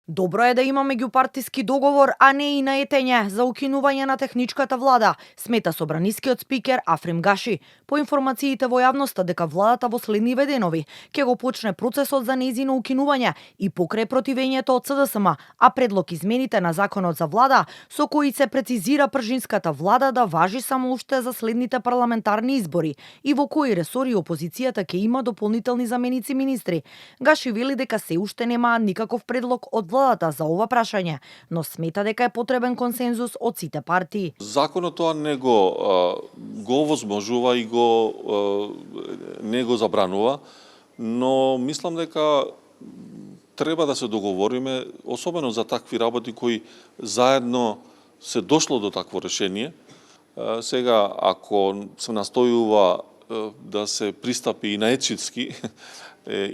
Добро е да има меѓупартиски договор, а не и наетење за укинување на техничката влада, смета собранискиот спикер Африм Гаши. По информациите во јавноста дека владата во следниве денови ќе го почне процесот за нејзино укинување и покрај противењето од СДСМ, а предлог измените на законот за влада со кои се прецизира пржинската влада да важи само уште за следните парламентарни избори и во кои ресори опозицијата ќе има дополнителни заменици министри. Гаши вели дека се уште нема никаков предлог од владата за ова прашање, но смета дека е потребен консензус од сите партии. Законот тоа не го овозможува и не го забранува, но мислам дека треба да се договориме, особено за такви работи кои заедно се дошло до такво решение. Сега, ако се настојува да се пристапи и наетчитски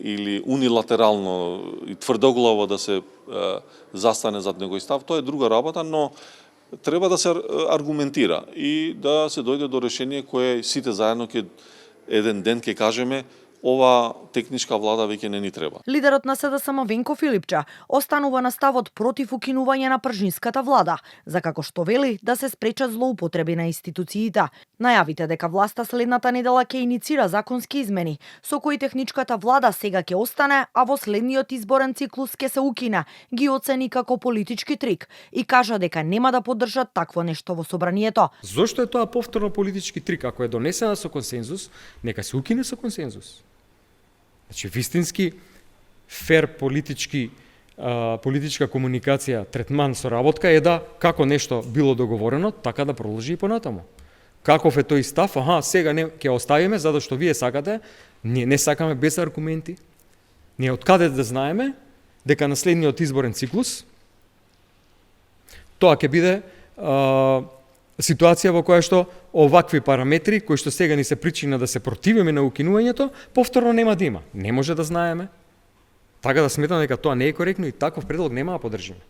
или унилатерално и тврдоглаво да се застане зад некој став, тоа е друга работа, но треба да се аргументира и да се дојде до решение кое сите заедно еден ден ќе кажеме ова техничка влада веќе не ни треба. Лидерот на СДСМ Венко Филипча останува на ставот против укинување на пржинската влада, за како што вели да се спречат злоупотреби на институциите. Најавите дека власта следната недела ќе иницира законски измени, со кои техничката влада сега ќе остане, а во следниот изборен циклус ќе се укине, ги оцени како политички трик и кажа дека нема да поддржат такво нешто во собранието. Зошто е тоа повторно политички трик? Ако е донесена со консензус, нека се укине со консензус. Значи, вистински фер политичка комуникација, третман со работка е да како нешто било договорено, така да продолжи и понатаму. Каков е тој став? Сега не ќе оставиме затоа што вие сакате, ние не сакаме без аргументи. Ние откаде да знаеме дека на следниот изборен циклус тоа ќе биде ситуација во која што овакви параметри, кои што сега ни се причина да се противиме на укинувањето, повторно нема да има. Не може да знаеме. Така да сметам дека тоа не е коректно и таков предлог нема да поддржиме.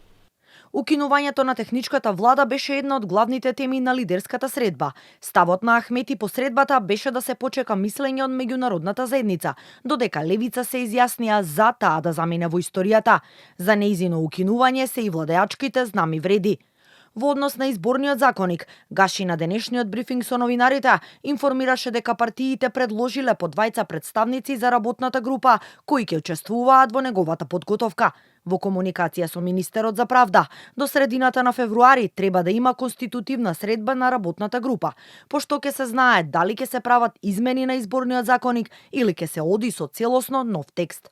Укинувањето на техничката влада беше една од главните теми на лидерската средба. Ставот на Ахмети по средбата беше да се почека мислење од меѓународната заедница, додека левица се изјаснија за таа да замине во историјата. За нејзино укинување се и владеачките знами вреди. Во однос на изборниот законник, Гаши на денешниот брифинг со новинарите информираше дека партиите предложиле по двајца представници за работната група кои ќе учествуваат во неговата подготовка. Во комуникација со министерот за правда, до средината на февруари треба да има конститутивна средба на работната група, пошто ќе се знае дали ќе се прават измени на изборниот законник или ќе се оди со целосно нов текст.